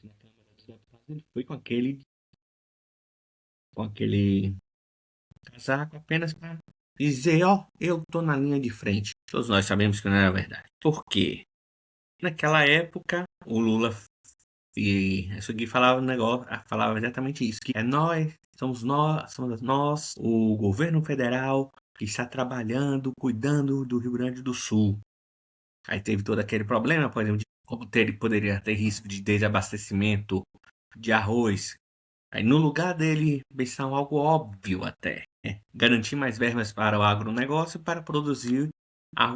na Câmara dos Deputados, ele foi com aquele casaco apenas para dizer, ó, eu tô na linha de frente. Todos nós sabemos que não era verdade. Por quê? Naquela época, o Lula e isso aqui falava um negócio, falava exatamente isso, que é somos nós, o governo federal que está trabalhando, cuidando do Rio Grande do Sul. Aí teve todo aquele problema, por exemplo, de como poderia ter risco de desabastecimento de arroz. Aí no lugar dele pensar algo óbvio até, né? Garantir mais verbas para o agronegócio para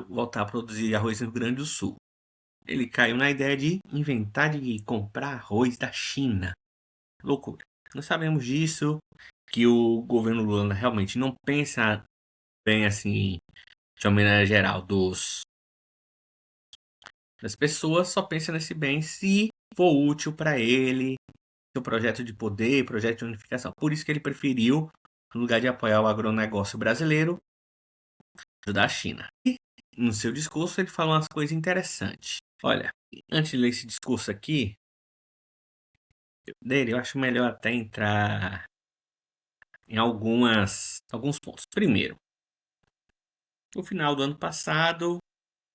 voltar a produzir arroz no Rio Grande do Sul. Ele caiu na ideia de inventar de comprar arroz da China. Loucura. Nós sabemos disso, que o governo Lula realmente não pensa bem assim, de uma maneira geral, das pessoas, só pensa nesse bem se for útil para ele, seu projeto de poder, projeto de unificação. Por isso que ele preferiu, no lugar de apoiar o agronegócio brasileiro, ajudar a China. E no seu discurso ele falou umas coisas interessantes. Olha, antes de ler esse discurso aqui dele, eu acho melhor até entrar em alguns pontos. Primeiro, no final do ano passado,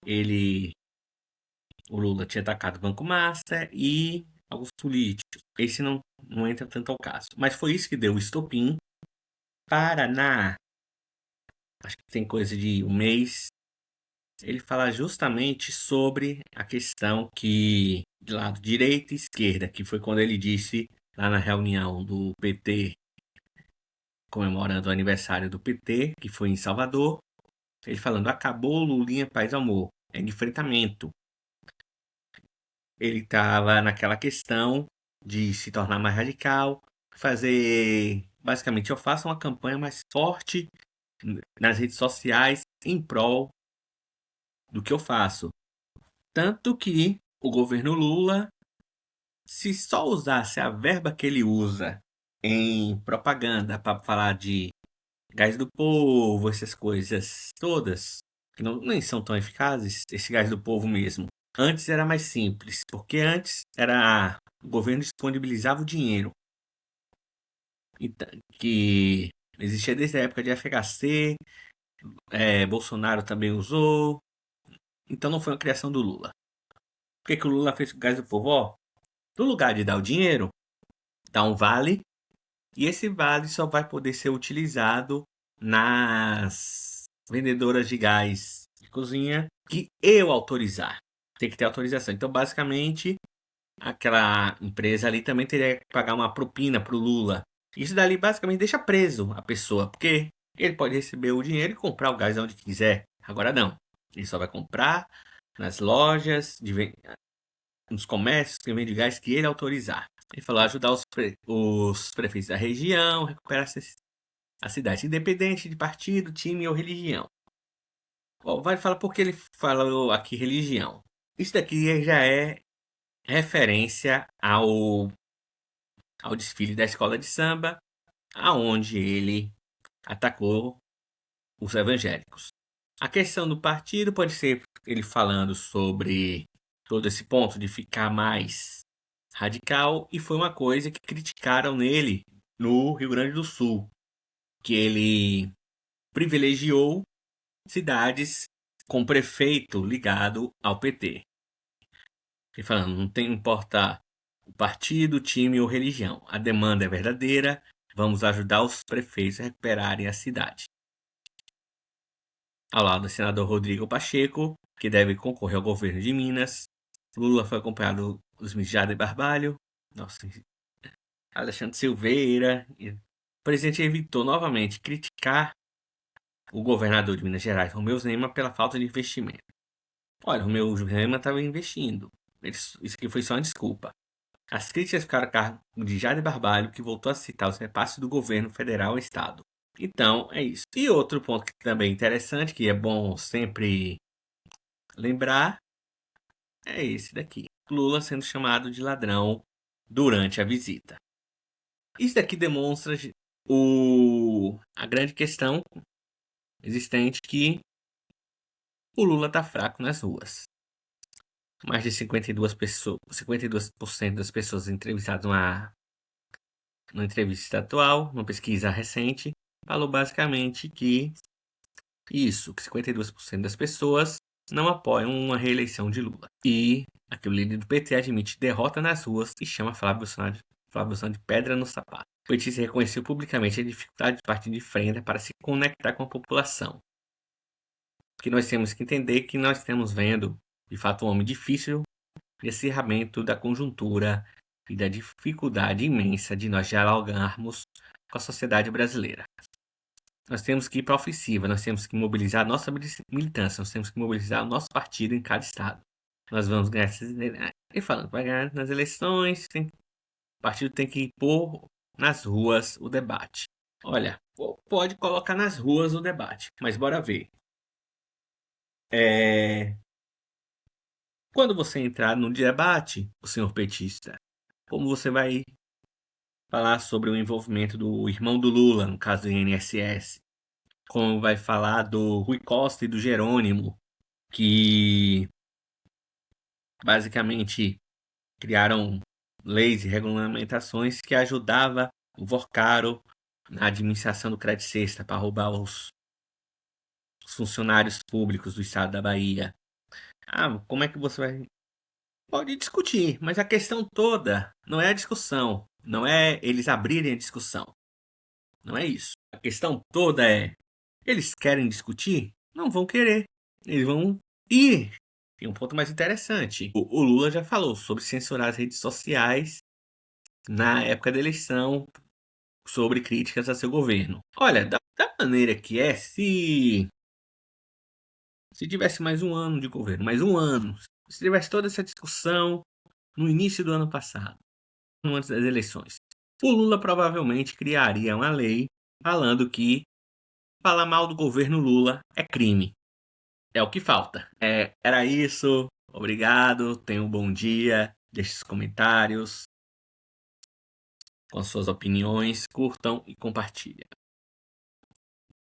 ele, o Lula tinha atacado o Banco Master e alguns políticos. Esse não entra tanto ao caso. Mas foi isso que deu o estopim para, acho que tem coisa de um mês, ele fala justamente sobre a questão que, de lado direita e esquerda, que foi quando ele disse lá na reunião do PT, comemorando o aniversário do PT, que foi em Salvador, ele falando, acabou Lulinha Paz Amor, é enfrentamento. Ele estava naquela questão de se tornar mais radical, fazer, basicamente, eu faço uma campanha mais forte nas redes sociais em prol do que eu faço. Tanto que o governo Lula, se só usasse a verba que ele usa em propaganda para falar de gás do povo, essas coisas todas, que não, nem são tão eficazes, esse gás do povo mesmo. Antes era mais simples, porque antes era o governo disponibilizava o dinheiro que existia desde a época de FHC, Bolsonaro também usou, então não foi uma criação do Lula. O que o Lula fez com o gás do povo? Ó, no lugar de dar o dinheiro, dá um vale, e esse vale só vai poder ser utilizado nas vendedoras de gás de cozinha que eu autorizar. Tem que ter autorização. Então, basicamente, aquela empresa ali também teria que pagar uma propina pro Lula. Isso dali basicamente deixa preso a pessoa, porque ele pode receber o dinheiro e comprar o gás onde quiser. Agora não. Ele só vai comprar nas lojas, nos comércios que vende gás que ele autorizar. Ele falou ajudar os prefeitos da região, recuperar a cidade, independente de partido, time ou religião. Bom, vai falar porque ele falou aqui religião. Isso daqui já é referência ao desfile da escola de samba, aonde ele atacou os evangélicos. A questão do partido pode ser ele falando sobre todo esse ponto de ficar mais radical, e foi uma coisa que criticaram nele no Rio Grande do Sul, que ele privilegiou cidades com prefeito ligado ao PT. Ele falando, não tem importar o partido, time ou religião. A demanda é verdadeira, vamos ajudar os prefeitos a recuperarem a cidade. Ao lado do senador Rodrigo Pacheco, que deve concorrer ao governo de Minas, Lula foi acompanhado dos Mijada e Barbalho, nossa, Alexandre Silveira. O presidente evitou novamente criticar o governador de Minas Gerais, Romeu Zema, pela falta de investimento. Olha, o Romeu Zema estava investindo. Isso aqui foi só uma desculpa. As críticas ficaram a cargo de Jader Barbalho, que voltou a citar os repasses do governo federal ao Estado. Então, é isso. E outro ponto que também é interessante, que é bom sempre lembrar, é esse daqui. Lula sendo chamado de ladrão durante a visita. Isso daqui demonstra a grande questão existente que o Lula tá fraco nas ruas. mais de 52% das pessoas entrevistadas numa entrevista atual, numa pesquisa recente, falou basicamente que 52% das pessoas não apoiam uma reeleição de Lula. E aqui o líder do PT admite derrota nas ruas e chama Flávio Bolsonaro de pedra no sapato. O petista reconheceu publicamente a dificuldade do partido de frente para se conectar com a população. Porque nós temos que entender que nós estamos vendo, de fato, um homem difícil de acirramento da conjuntura e da dificuldade imensa de nós dialogarmos com a sociedade brasileira. Nós temos que ir para a ofensiva, nós temos que mobilizar a nossa militância, nós temos que mobilizar o nosso partido em cada estado. Nós vamos ganhar essas eleições. E falando, vai ganhar nas eleições, o partido tem que pôr nas ruas o debate. Olha, pode colocar nas ruas o debate, mas bora ver. Quando você entrar no debate, o senhor petista, como você vai falar sobre o envolvimento do irmão do Lula, no caso do INSS? Como vai falar do Rui Costa e do Jerônimo, que basicamente criaram leis e regulamentações que ajudavam o Vorcaro na administração do Crédito Sexta para roubar os funcionários públicos do estado da Bahia. Como é que você vai... Pode discutir, mas a questão toda não é a discussão, não é eles abrirem a discussão, não é isso. A questão toda é, eles querem discutir? Não vão querer, eles vão ir. Tem um ponto mais interessante. O Lula já falou sobre censurar as redes sociais na época da eleição, sobre críticas a seu governo. Olha, da maneira que é, se tivesse mais um ano de governo, mais um ano, se tivesse toda essa discussão no início do ano passado, antes das eleições, o Lula provavelmente criaria uma lei falando que falar mal do governo Lula é crime. É o que falta. Era isso. Obrigado. Tenha um bom dia. Deixe os comentários com suas opiniões. Curtam e compartilhem.